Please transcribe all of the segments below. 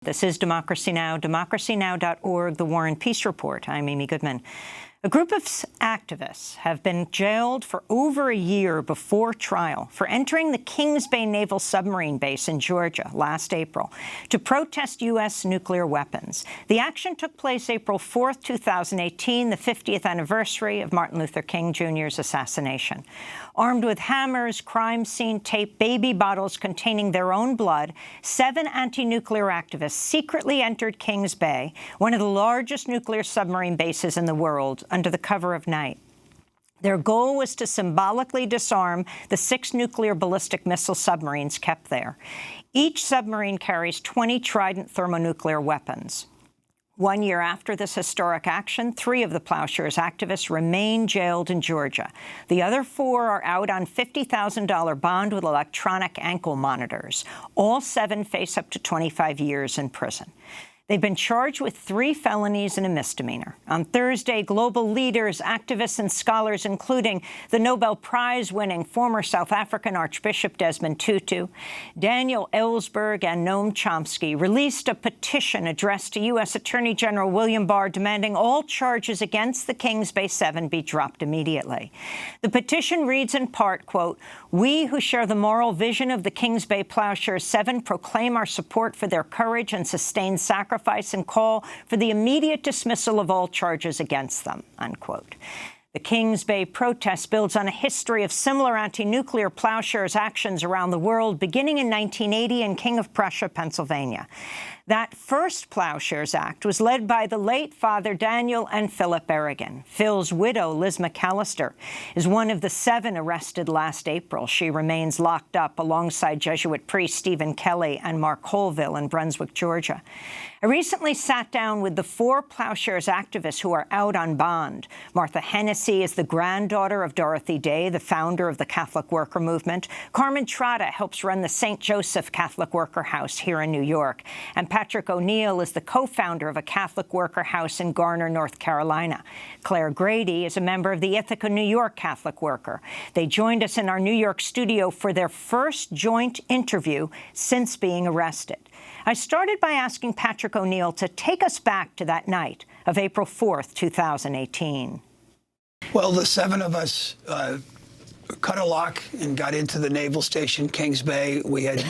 This is Democracy Now!, democracynow.org, The War and Peace Report. I'm Amy Goodman. A group of activists have been jailed for over a year before trial for entering the Kings Bay Naval Submarine Base in Georgia last April to protest U.S. nuclear weapons. The action took place April 4th, 2018, the 50th anniversary of Martin Luther King Jr.'s assassination. Armed with hammers, crime scene tape, baby bottles containing their own blood, 7 anti-nuclear activists secretly entered Kings Bay, one of the largest nuclear submarine bases in the world, under the cover of night. Their goal was to symbolically disarm the 6 nuclear ballistic missile submarines kept there. Each submarine carries 20 Trident thermonuclear weapons. 1 year after this historic action, 3 of the Plowshares activists remain jailed in Georgia. The other 4 are out on $50,000 bond with electronic ankle monitors. All 7 face up to 25 years in prison. They've been charged with 3 felonies and a misdemeanor. On Thursday, global leaders, activists, and scholars, including the Nobel Prize-winning former South African Archbishop Desmond Tutu, Daniel Ellsberg and Noam Chomsky, released a petition addressed to U.S. Attorney General William Barr demanding all charges against the Kings Bay 7 be dropped immediately. The petition reads in part, quote, "We who share the moral vision of the Kings Bay Plowshares 7 proclaim our support for their courage and sustained sacrifice and call for the immediate dismissal of all charges against them," unquote. The Kings Bay protest builds on a history of similar anti-nuclear Plowshares actions around the world, beginning in 1980 in King of Prussia, Pennsylvania. That first Plowshares Act was led by the late Father Daniel and Philip Berrigan. Phil's widow, Liz McAllister, is one of the 7 arrested last April. She remains locked up alongside Jesuit priest Stephen Kelly and Mark Colville in Brunswick, Georgia. I recently sat down with the 4 Plowshares activists who are out on bond. Martha Hennessy is the granddaughter of Dorothy Day, the founder of the Catholic Worker Movement. Carmen Trotta helps run the St. Joseph Catholic Worker House here in New York. And Patrick O'Neill is the co-founder of a Catholic Worker House in Garner, North Carolina. Clare Grady is a member of the Ithaca, New York Catholic Worker. They joined us in our New York studio for their first joint interview since being arrested. I started by asking Patrick O'Neill to take us back to that night of April 4th, 2018. Well, the 7 of us cut a lock and got into the naval station, Kings Bay. We had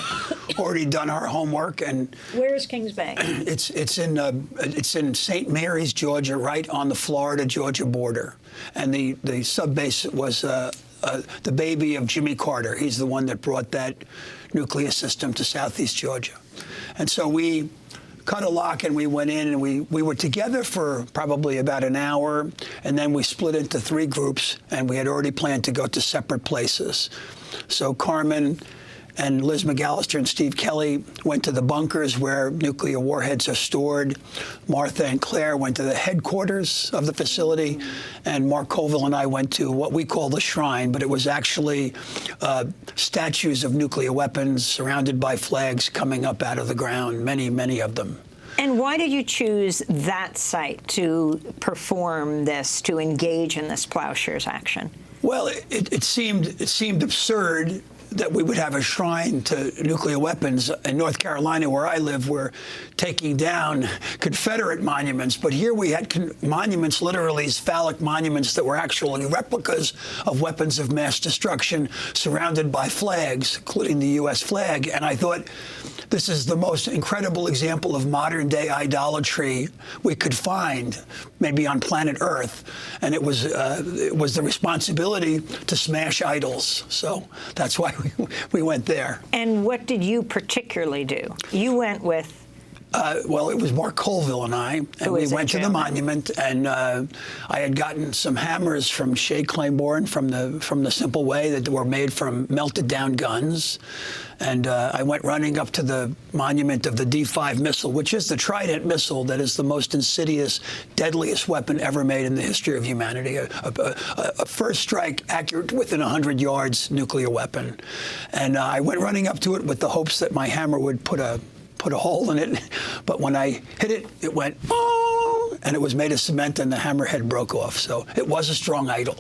already done our homework. And where is Kings Bay? It's in St. Mary's, Georgia, right on the Florida-Georgia border. And the sub base was the baby of Jimmy Carter. He's the one that brought that nuclear system to southeast Georgia. And so we cut a lock and we went in, and we were together for probably about an hour, and then we split into 3 groups, and we had already planned to go to separate places. So Carmen and Liz McAllister and Steve Kelly went to the bunkers where nuclear warheads are stored. Martha and Claire went to the headquarters of the facility, and Mark Colville and I went to what we call the shrine, but it was actually statues of nuclear weapons surrounded by flags coming up out of the ground, many, many of them. And why did you choose that site to perform this, to engage in this Plowshares action? Well, it seemed absurd that we would have a shrine to nuclear weapons. In North Carolina, where I live, we're taking down Confederate monuments. But here we had monuments, literally phallic monuments, that were actually replicas of weapons of mass destruction surrounded by flags, including the U.S. flag. And I thought, this is the most incredible example of modern-day idolatry we could find, maybe on planet Earth. And it was the responsibility to smash idols. So that's why we went there. And what did you particularly do? You went with... Well, it was Mark Colville and I, and we went to the monument, and I had gotten some hammers from Shea Claiborne from the Simple Way that were made from melted down guns. And I went running up to the monument of the D5 missile, which is the Trident missile that is the most insidious, deadliest weapon ever made in the history of humanity. A first strike, accurate within 100 yards nuclear weapon. And I went running up to it with the hopes that my hammer would put a hole in it. But when I hit it, it went, oh, and it was made of cement, and the hammerhead broke off. So it was a strong idol.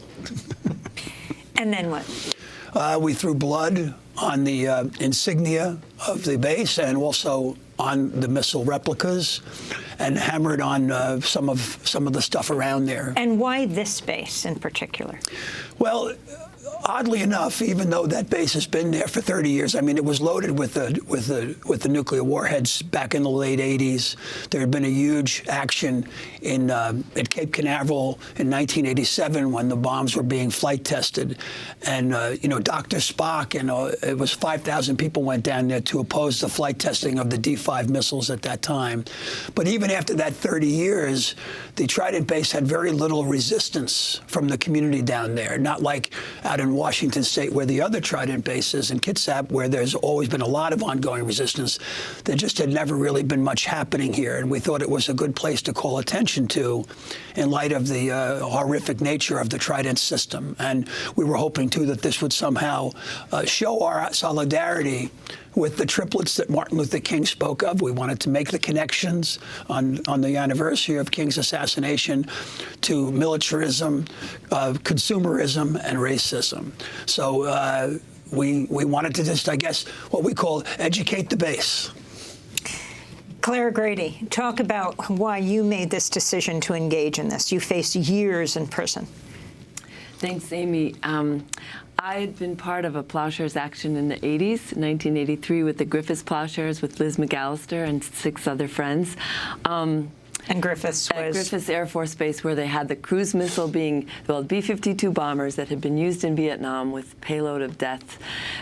And then what? We threw blood on the insignia of the base and also on the missile replicas and hammered on some of the stuff around there. And why this base in particular? Well, oddly enough, even though that base has been there for 30 years, I mean, it was loaded with the nuclear warheads back in the late 80s. There had been a huge action at Cape Canaveral in 1987 when the bombs were being flight tested, and Dr. Spock and it was 5,000 people went down there to oppose the flight testing of the D5 missiles at that time. But even after that 30 years, the Trident base had very little resistance from the community down there, not like out in Washington State, where the other Trident base is, in Kitsap, where there's always been a lot of ongoing resistance. There just had never really been much happening here, and we thought it was a good place to call attention to in light of the horrific nature of the Trident system. And we were hoping, too, that this would somehow show our solidarity with the triplets that Martin Luther King spoke of. We wanted to make the connections on the anniversary of King's assassination to militarism, consumerism, and racism. So we wanted to just, I guess, what we call educate the base. Clare Grady, talk about why you made this decision to engage in this. You faced years in prison. Thanks, Amy. I had been part of a Plowshares action in the 80s, 1983, with the Griffiths Plowshares with Liz McAllister and 6 other friends. And Griffiths was? At Griffiths Air Force Base, where they had the cruise missile being, well, B-52 bombers that had been used in Vietnam with payload of death.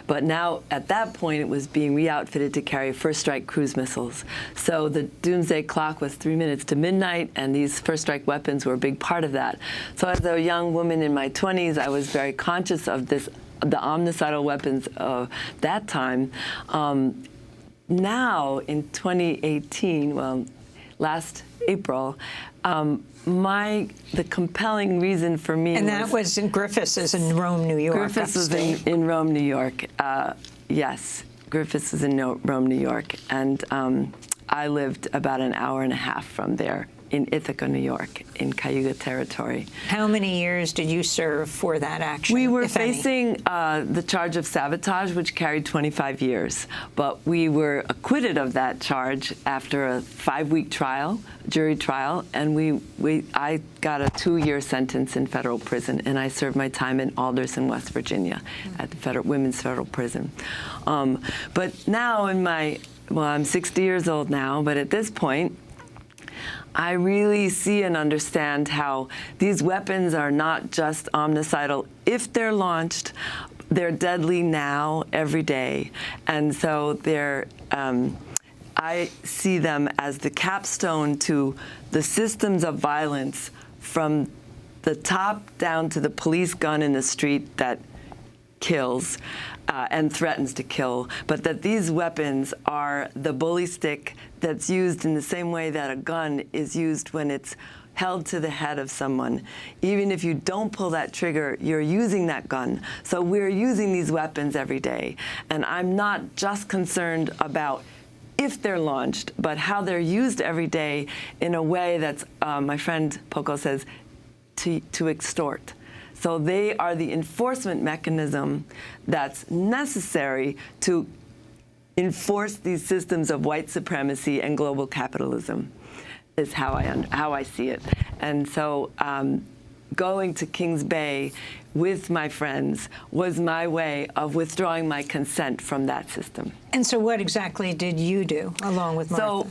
But now, at that point, it was being re-outfitted to carry first strike cruise missiles. So the doomsday clock was 3 minutes to midnight, and these first strike weapons were a big part of that. So as a young woman in my 20s, I was very conscious of this, the omnicidal weapons of that time. Now, in 2018, well, last April, the compelling reason for me and that was in Griffiths is in Rome, New York. Griffiths was in Rome, New York. Yes, Griffiths is in Rome, New York. And I lived about an hour and a half from there in Ithaca, New York, in Cayuga territory. How many years did you serve for that action? We were facing the charge of sabotage, which carried 25 years. But we were acquitted of that charge after a 5-week trial, jury trial, and I got a 2-year sentence in federal prison, and I served my time in Alderson, West Virginia, at the women's federal prison. But now I'm 60 years old now, but at this point, I really see and understand how these weapons are not just omnicidal if they're launched. They're deadly now, every day. And so I see them as the capstone to the systems of violence from the top down to the police gun in the street that kills and threatens to kill, but that these weapons are the bully stick that's used in the same way that a gun is used when it's held to the head of someone. Even if you don't pull that trigger, you're using that gun. So we're using these weapons every day. And I'm not just concerned about if they're launched, but how they're used every day in a way that's, my friend Poco says, to extort. So they are the enforcement mechanism that's necessary to enforce these systems of white supremacy and global capitalism, is how I see it. And so going to Kings Bay with my friends was my way of withdrawing my consent from that system. And so what exactly did you do along with Martha? So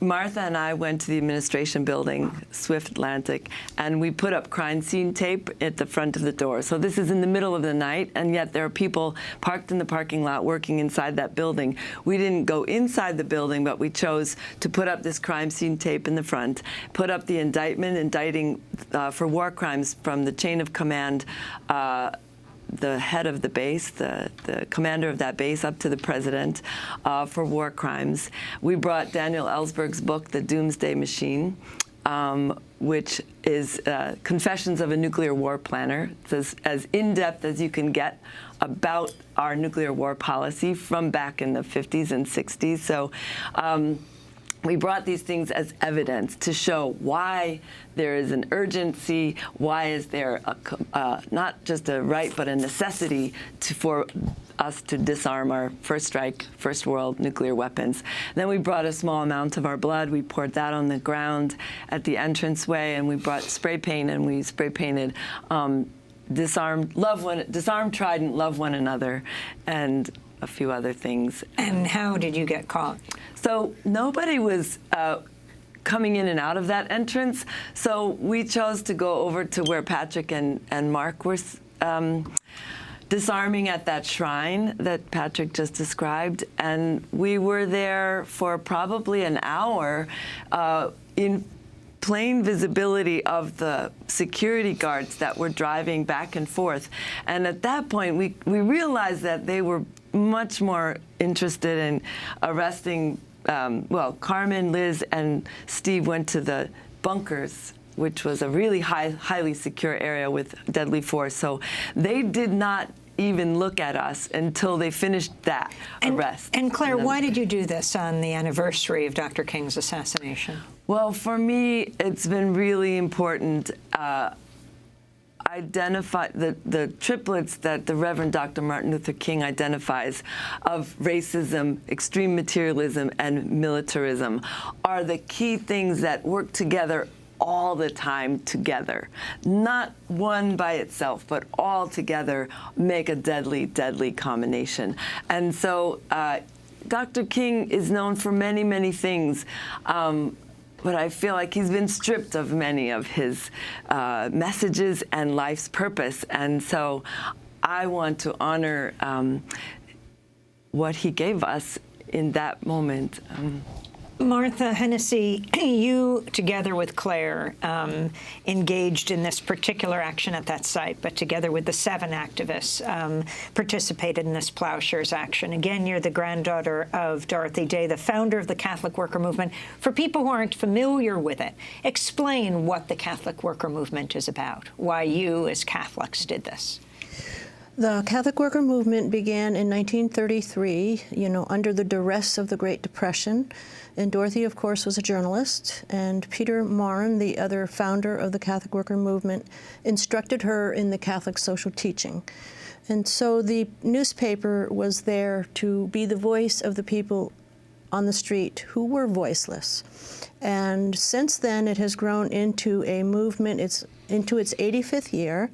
Martha and I went to the administration building, Swift Atlantic, and we put up crime scene tape at the front of the door. So this is in the middle of the night, and yet there are people parked in the parking lot working inside that building. We didn't go inside the building, but we chose to put up this crime scene tape in the front, put up the indictment indicting for war crimes from the chain of command, the head of the base, the commander of that base, up to the president for war crimes. We brought Daniel Ellsberg's book, The Doomsday Machine, which is Confessions of a Nuclear War Planner. It's as in-depth as you can get about our nuclear war policy from back in the 50s and 60s. So we brought these things as evidence to show why there is an urgency, why is there not just a right but a necessity for us to disarm our first strike, first world nuclear weapons. Then we brought a small amount of our blood. We poured that on the ground at the entranceway, and we brought spray paint, and we spray painted disarm Trident, love one another, and a few other things. And how did you get caught? So nobody was coming in and out of that entrance, so we chose to go over to where Patrick and Mark were disarming at that shrine that Patrick just described, and we were there for probably an hour in plain visibility of the security guards that were driving back and forth. And at that point, we realized that they were much more interested in arresting, well, Carmen, Liz, and Steve went to the bunkers, which was a really highly secure area with deadly force. So they did not even look at us until they finished that arrest. And Claire, why did you do this on the anniversary of Dr. King's assassination? Well, for me, it's been really important. Identify the triplets that the Reverend Dr. Martin Luther King identifies of racism, extreme materialism, and militarism are the key things that work together all the time together. Not one by itself, but all together make a deadly, deadly combination. And so Dr. King is known for many, many things. But I feel like he's been stripped of many of his messages and life's purpose. And so I want to honor what he gave us in that moment. Martha Hennessy, you, together with Claire, engaged in this particular action at that site, but together with the 7 activists, participated in this Plowshares action. Again, you're the granddaughter of Dorothy Day, the founder of the Catholic Worker Movement. For people who aren't familiar with it, explain what the Catholic Worker Movement is about, why you, as Catholics, did this. The Catholic Worker Movement began in 1933, under the duress of the Great Depression. And Dorothy, of course, was a journalist, and Peter Morin, the other founder of the Catholic Worker Movement, instructed her in the Catholic social teaching. And so the newspaper was there to be the voice of the people on the street who were voiceless. And since then, it has grown into a movement. It's into its 85th year.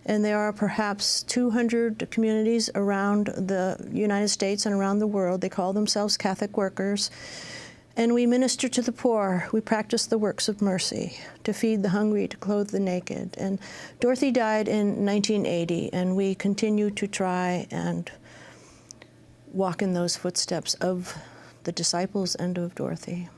And there are perhaps 200 communities around the United States and around the world. They call themselves Catholic workers. And we minister to the poor. We practice the works of mercy, to feed the hungry, to clothe the naked. And Dorothy died in 1980, and we continue to try and walk in those footsteps of the disciples and of Dorothy.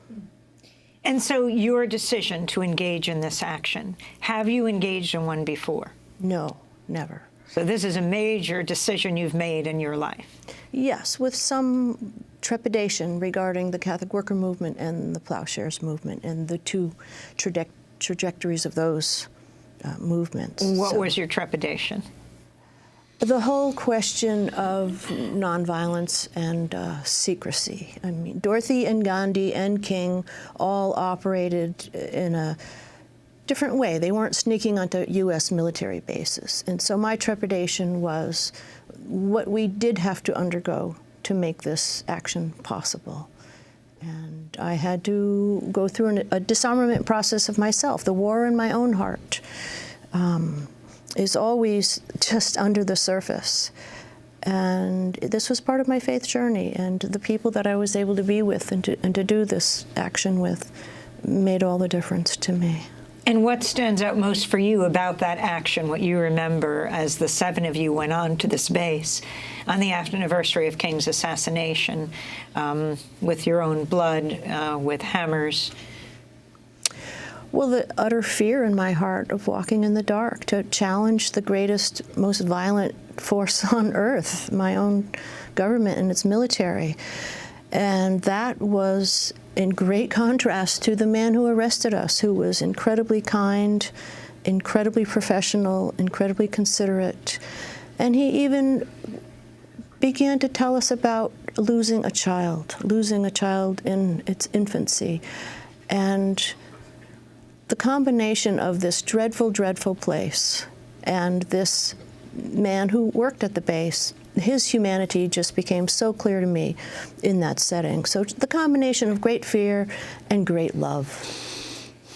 And so your decision to engage in this action, have you engaged in one before? No, never. So this is a major decision you've made in your life. Yes, with some trepidation regarding the Catholic Worker Movement and the Plowshares movement and the two trajectories of those movements. What was your trepidation? The whole question of nonviolence and secrecy. I mean, Dorothy and Gandhi and King all operated in a different way. They weren't sneaking onto U.S. military bases. And so my trepidation was what we did have to undergo to make this action possible. And I had to go through a disarmament process of myself. The war in my own heart is always just under the surface. And this was part of my faith journey, and the people that I was able to be with and to do this action with made all the difference to me. And what stands out most for you about that action, what you remember as the 7 of you went on to this base on the anniversary of King's assassination, with your own blood, with hammers? Well, the utter fear in my heart of walking in the dark to challenge the greatest, most violent force on earth, my own government and its military. And that was in great contrast to the man who arrested us, who was incredibly kind, incredibly professional, incredibly considerate. And he even began to tell us about losing a child in its infancy. And the combination of this dreadful, dreadful place and this man who worked at the base his humanity just became so clear to me in that setting. So the combination of great fear and great love.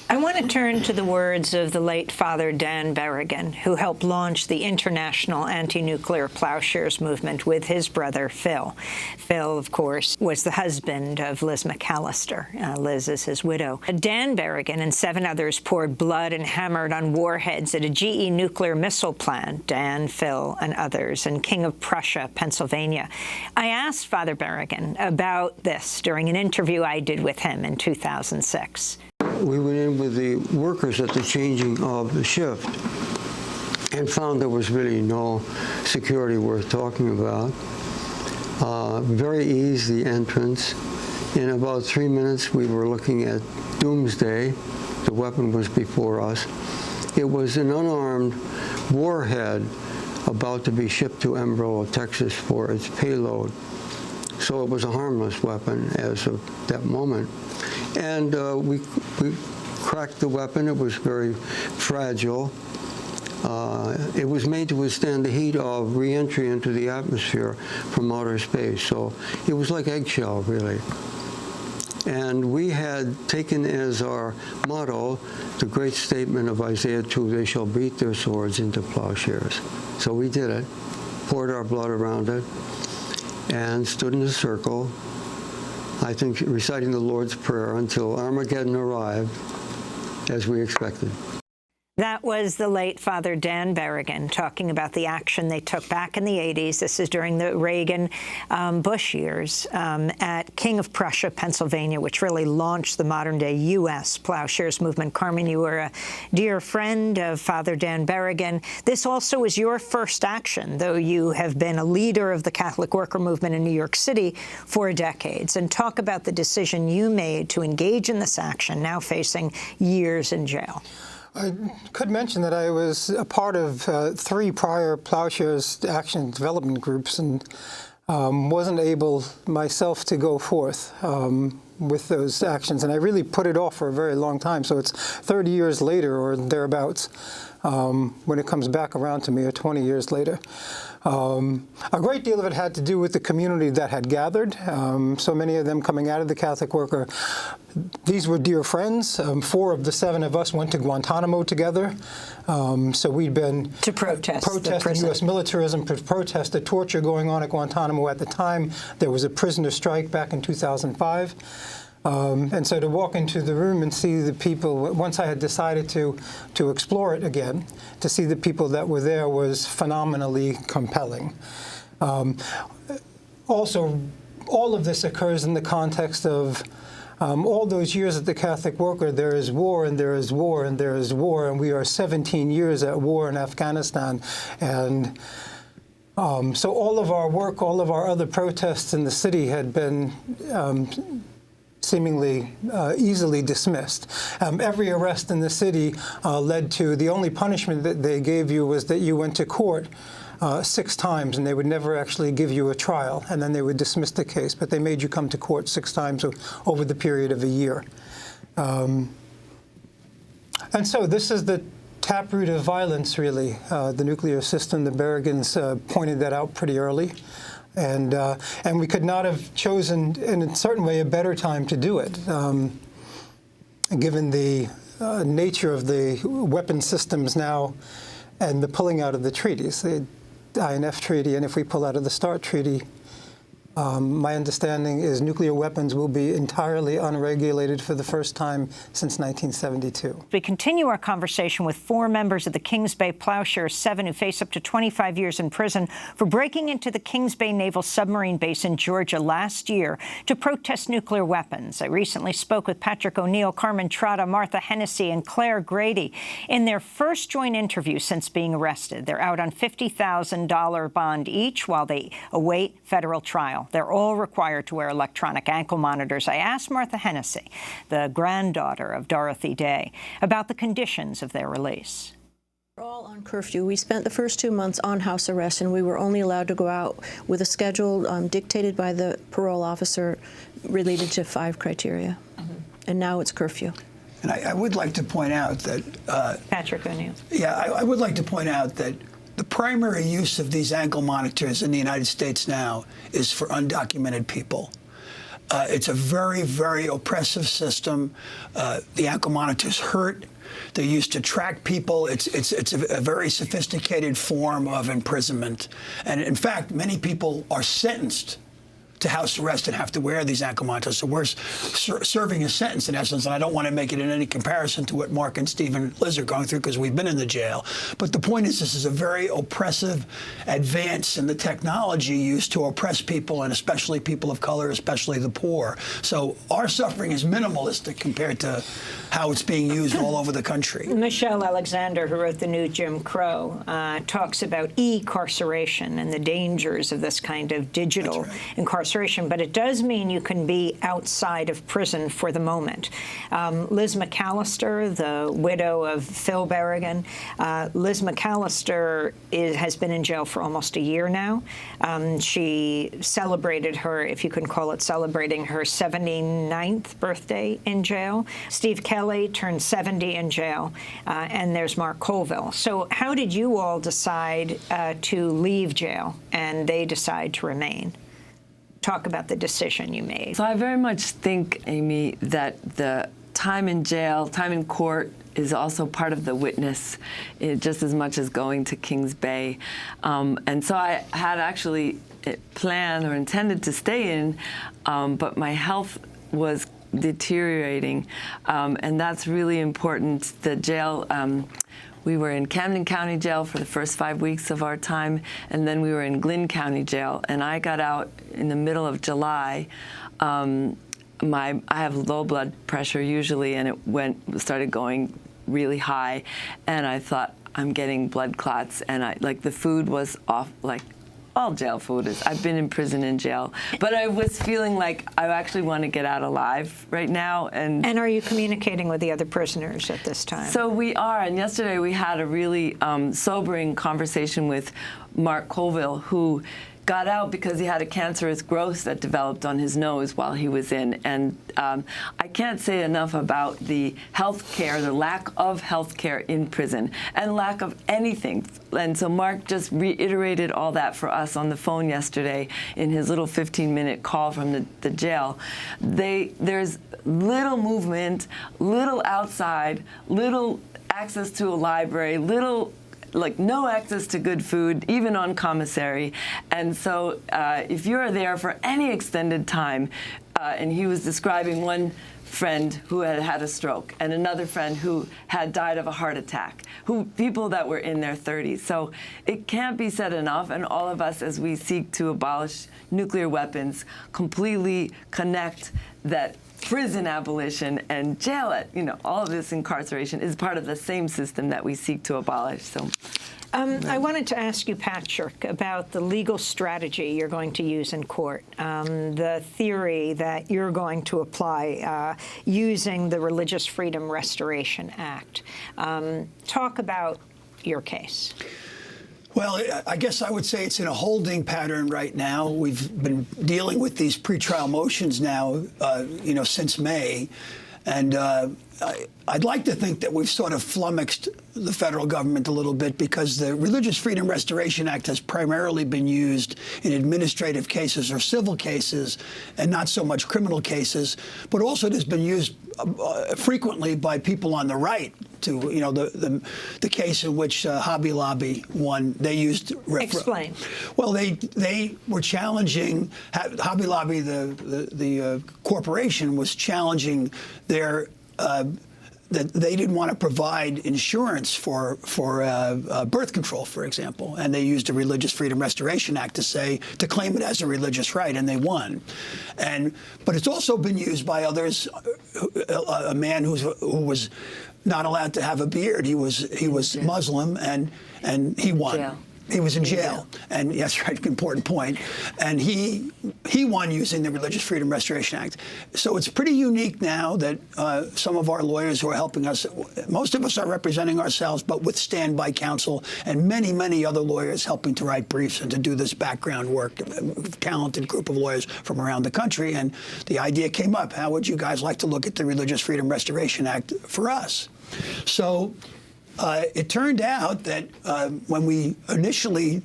I want to turn to the words of the late Father Dan Berrigan, who helped launch the international anti-nuclear Plowshares movement with his brother, Phil. Phil, of course, was the husband of Liz McAllister. Liz is his widow. Dan Berrigan and 7 others poured blood and hammered on warheads at a GE nuclear missile plant, Dan, Phil, and others, in King of Prussia, Pennsylvania. I asked Father Berrigan about this during an interview I did with him in 2006. We went in with the workers at the changing of the shift and found there was really no security worth talking about. Very easy entrance. In about 3 minutes, we were looking at doomsday. The weapon was before us. It was an unarmed warhead about to be shipped to Embro, Texas for its payload. So it was a harmless weapon as of that moment. And we cracked the weapon. It was very fragile. It was made to withstand the heat of re-entry into the atmosphere from outer space. So it was like eggshell, really. And we had taken as our motto the great statement of Isaiah 2, they shall beat their swords into plowshares. So we did it, poured our blood around it, and stood in a circle, I think reciting the Lord's Prayer until Armageddon arrived, as we expected. That was the late Father Dan Berrigan talking about the action they took back in the 80s. This is during the Reagan-Bush years at King of Prussia, Pennsylvania, which really launched the modern-day U.S. Plowshares movement. Carmen, you were a dear friend of Father Dan Berrigan. This also was your first action, though you have been a leader of the Catholic worker movement in New York City for decades. And talk about the decision you made to engage in this action, now facing years in jail. I could mention that I was a part of 3 prior Plowshares action development groups and wasn't able myself to go forth with those actions. And I really put it off for a very long time. So it's 30 years later or thereabouts when it comes back around to me, or 20 years later. A great deal of it had to do with the community that had gathered. So many of them coming out of the Catholic worker. These were dear friends. 4 of the 7 of us went to Guantanamo together. So we'd been to protest U.S. militarism, to protest the torture going on at Guantanamo at the time. There was a prisoner strike back in 2005. And so to walk into the room and see the people, once I had decided to explore it again, to see the people that were there was phenomenally compelling. Also, all of this occurs in the context of all those years at the Catholic worker. There is war, and there is war, and there is war, and we are 17 years at war in Afghanistan. And so all of our work, all of our other protests in the city had been seemingly easily dismissed. Every arrest in the city led to, the only punishment that they gave you was that you went to court 6 times, and they would never actually give you a trial, and then they would dismiss the case. But they made you come to court 6 times over the period of a year. And so this is the taproot of violence, really, the nuclear system. The Berrigans pointed that out pretty early. And we could not have chosen, in a certain way, a better time to do it, given the nature of the weapon systems now and the pulling out of the treaties, the INF Treaty, and if we pull out of the START Treaty, my understanding is nuclear weapons will be entirely unregulated for the first time since 1972. We continue our conversation with 4 members of the Kings Bay Plowshares 7 who face up to 25 years in prison for breaking into the Kings Bay Naval Submarine Base in Georgia last year to protest nuclear weapons. I recently spoke with Patrick O'Neill, Carmen Trotta, Martha Hennessy, and Clare Grady in their first joint interview since being arrested. They're out on $50,000 bond each while they await federal trial. They're all required to wear electronic ankle monitors. I asked Martha Hennessy, the granddaughter of Dorothy Day, about the conditions of their release. We're all on curfew. We spent the first 2 months on house arrest, and we were only allowed to go out with a schedule dictated by the parole officer related to 5 criteria. And now it's curfew. And I would like to point out that... Patrick O'Neill. Yeah, I would like to point out that the primary use of these ankle monitors in the United States now is for undocumented people. It's a very, very oppressive system. The ankle monitors hurt. They're used to track people. It's a very sophisticated form of imprisonment. And in fact, many people are sentenced to house arrest and have to wear these ankle monitors. So we're serving a sentence, in essence, and I don't want to make it in any comparison to what Mark and Steve and Liz are going through because we've been in the jail. But the point is, this is a very oppressive advance in the technology used to oppress people, and especially people of color, especially the poor. So our suffering is minimalistic compared to how it's being used all over the country. Michelle Alexander, who wrote The New Jim Crow, talks about e-carceration and the dangers of this kind of digital incarceration. But it does mean you can be outside of prison for the moment. Liz McAllister, the widow of Phil Berrigan, Liz McAllister has been in jail for almost a year now. She celebrated her, if you can call it celebrating, her 79th birthday in jail. Steve Kelly turned 70 in jail, and there's Mark Colville. So how did you all decide to leave jail and they decide to remain? Talk about the decision you made. So I very much think, Amy, that the time in jail, time in court, is also part of the witness, just as much as going to Kings Bay. And so I had actually planned or intended to stay in, but my health was deteriorating, and that's really important. The jail, we were in Camden County Jail for the first 5 weeks of our time, and then we were in Glynn County Jail. And I got out in the middle of July. I have low blood pressure usually, and it started going really high. And I thought, I'm getting blood clots, and the food was off, like all jail food is. I've been in prison and jail. But I was feeling like I actually want to get out alive right now. And are you communicating with the other prisoners at this time? So we are. And yesterday we had a really sobering conversation with Mark Colville, who got out because he had a cancerous growth that developed on his nose while he was in. And I can't say enough about the health care, the lack of health care in prison, and lack of anything. And so Mark just reiterated all that for us on the phone yesterday in his little 15-minute call from the jail. There's little movement, little outside, little access to a library, no access to good food, even on commissary. And so if you're there for any extended time, and he was describing one friend who had had a stroke and another friend who had died of a heart attack, people that were in their 30s. So it can't be said enough, and all of us, as we seek to abolish nuclear weapons, completely connect that prison abolition and jail, all of this incarceration is part of the same system that we seek to abolish. So, I wanted to ask you, Patrick, about the legal strategy you're going to use in court, the theory that you're going to apply using the Religious Freedom Restoration Act. Talk about your case. Well, I guess I would say it's in a holding pattern right now. We've been dealing with these pretrial motions now, since May. And I'd like to think that we've sort of flummoxed the federal government a little bit, because the Religious Freedom Restoration Act has primarily been used in administrative cases or civil cases, and not so much criminal cases. But also it has been used frequently by people on the right to, the case in which Hobby Lobby won. They used Explain. Well, they were challenging Hobby Lobby. The corporation was challenging their that they didn't want to provide insurance for birth control, for example, and they used the Religious Freedom Restoration Act to claim it as a religious right, and they won. But it's also been used by others. A man who was not allowed to have a beard. He was Muslim, and he won. Jail. He was in jail, and that's right, important point. And he won using the Religious Freedom Restoration Act. So it's pretty unique now that some of our lawyers who are helping us, most of us are representing ourselves, but with standby counsel, and many, many other lawyers helping to write briefs and to do this background work, a talented group of lawyers from around the country. And the idea came up, how would you guys like to look at the Religious Freedom Restoration Act for us? So It turned out that when we initially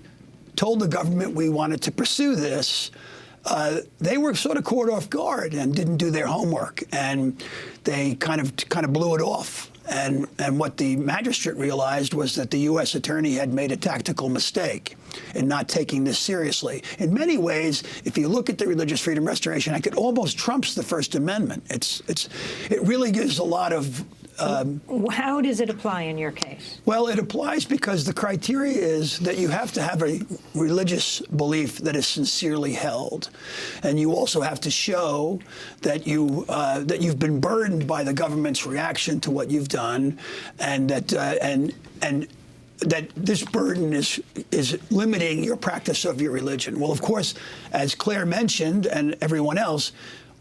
told the government we wanted to pursue this, they were sort of caught off guard and didn't do their homework, and they kind of blew it off. And what the magistrate realized was that the U.S. attorney had made a tactical mistake in not taking this seriously. In many ways, if you look at the Religious Freedom Restoration Act, it almost trumps the First Amendment. It really gives a lot of. How does it apply in your case? Well, it applies because the criteria is that you have to have a religious belief that is sincerely held, and you also have to show that you've been burdened by the government's reaction to what you've done, and that that this burden is limiting your practice of your religion. Well, of course, as Claire mentioned, and everyone else,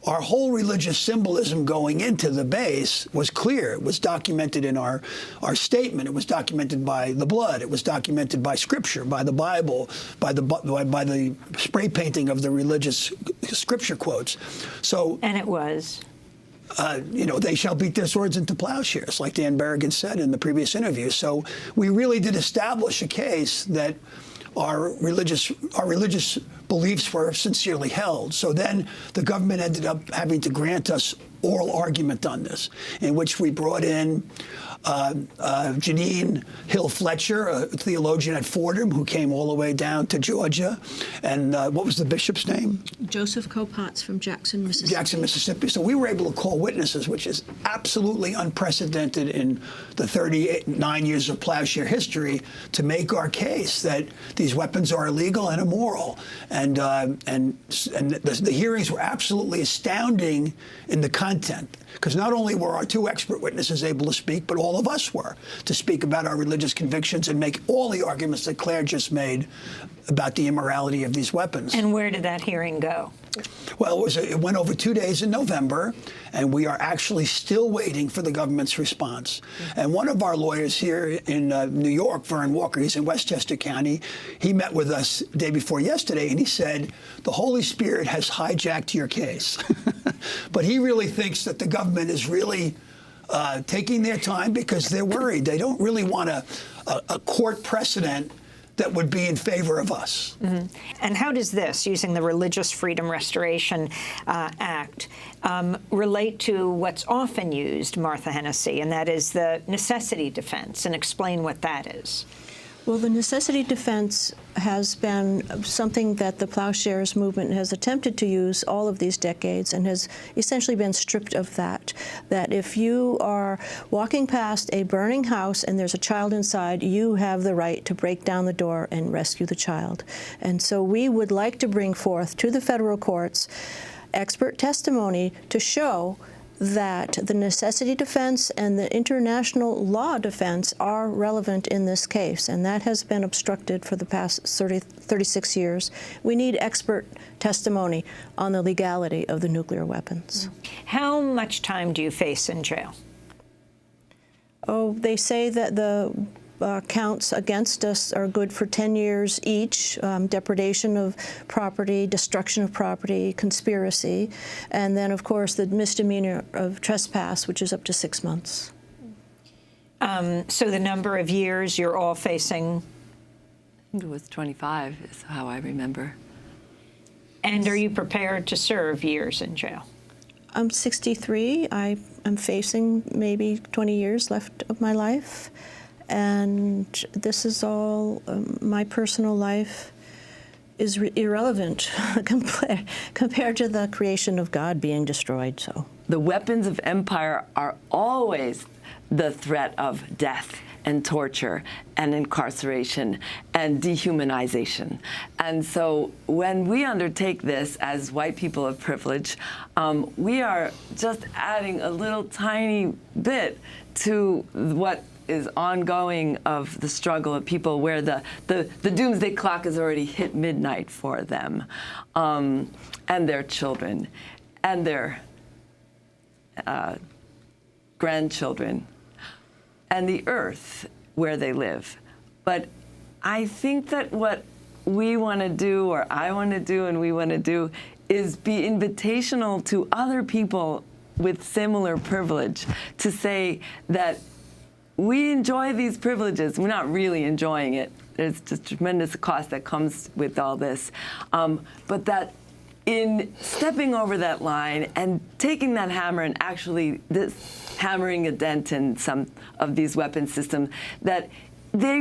our whole religious symbolism going into the base was clear. It was documented in our statement. It was documented by the blood. It was documented by Scripture, by the Bible, by the spray painting of the religious Scripture quotes. So, and it was. They shall beat their swords into plowshares, like Dan Berrigan said in the previous interview. So we really did establish a case that our religious beliefs were sincerely held. So then the government ended up having to grant us oral argument on this, in which we brought in Janine Hill Fletcher, a theologian at Fordham, who came all the way down to Georgia. And what was the bishop's name? Joseph Kopatz from Jackson, Mississippi. Jackson, Mississippi. So we were able to call witnesses, which is absolutely unprecedented in the 39 years of plowshare history, to make our case that these weapons are illegal and immoral. And the hearings were absolutely astounding in the content, because not only were our two expert witnesses able to speak, but all of us were to speak about our religious convictions and make all the arguments that Claire just made about the immorality of these weapons. And where did that hearing go? Well, it went over 2 days in November, and we are actually still waiting for the government's response. And one of our lawyers here in New York, Vern Walker, he's in Westchester County, he met with us the day before yesterday, and he said, the Holy Spirit has hijacked your case. But he really thinks that the government is really taking their time because they're worried. They don't really want a court precedent that would be in favor of us. Mm-hmm. And how does this, using the Religious Freedom Restoration Act, relate to what's often used, Martha Hennessy, and that is the necessity defense, and explain what that is? Well, the necessity defense has been something that the Plowshares movement has attempted to use all of these decades and has essentially been stripped of that. That if you are walking past a burning house and there's a child inside, you have the right to break down the door and rescue the child. And so we would like to bring forth to the federal courts expert testimony to show that the necessity defense and the international law defense are relevant in this case, and that has been obstructed for the past 36 years. We need expert testimony on the legality of the nuclear weapons. How much time do you face in jail? Oh, they say that the counts against us are good for 10 years each, depredation of property, destruction of property, conspiracy, and then, of course, the misdemeanor of trespass, which is up to 6 months. So the number of years you're all facing? I think it was 25 is how I remember. And are you prepared to serve years in jail? I'm 63. I am facing maybe 20 years left of my life. And this is all, my personal life is irrelevant compared to the creation of God being destroyed. So the weapons of empire are always the threat of death and torture and incarceration and dehumanization. And so when we undertake this as white people of privilege, we are just adding a little tiny bit to what is ongoing of the struggle of people where the doomsday clock has already hit midnight for them, and their children, and their grandchildren, and the earth where they live. But I think that what we want to do, or I want to do, and we want to do, is be invitational to other people with similar privilege to say that we enjoy these privileges. We're not really enjoying it. There's just tremendous cost that comes with all this. But that in stepping over that line and taking that hammer and actually hammering a dent in some of these weapon systems, that they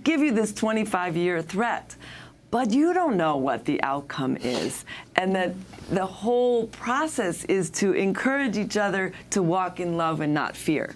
give you this 25-year threat, but you don't know what the outcome is. And that the whole process is to encourage each other to walk in love and not fear.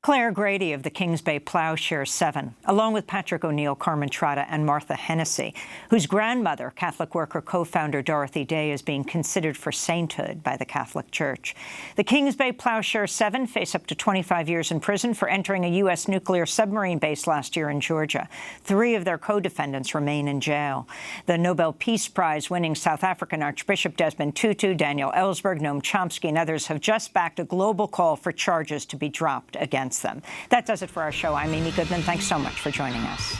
Clare Grady of the Kings Bay Plowshares 7, along with Patrick O'Neill, Carmen Trotta, and Martha Hennessy, whose grandmother, Catholic worker co-founder Dorothy Day, is being considered for sainthood by the Catholic Church. The Kings Bay Plowshares 7 face up to 25 years in prison for entering a U.S. nuclear submarine base last year in Georgia. 3 of their co-defendants remain in jail. The Nobel Peace Prize-winning South African Archbishop Desmond Tutu, Daniel Ellsberg, Noam Chomsky, and others have just backed a global call for charges to be dropped against them. That does it for our show. I'm Amy Goodman. Thanks so much for joining us.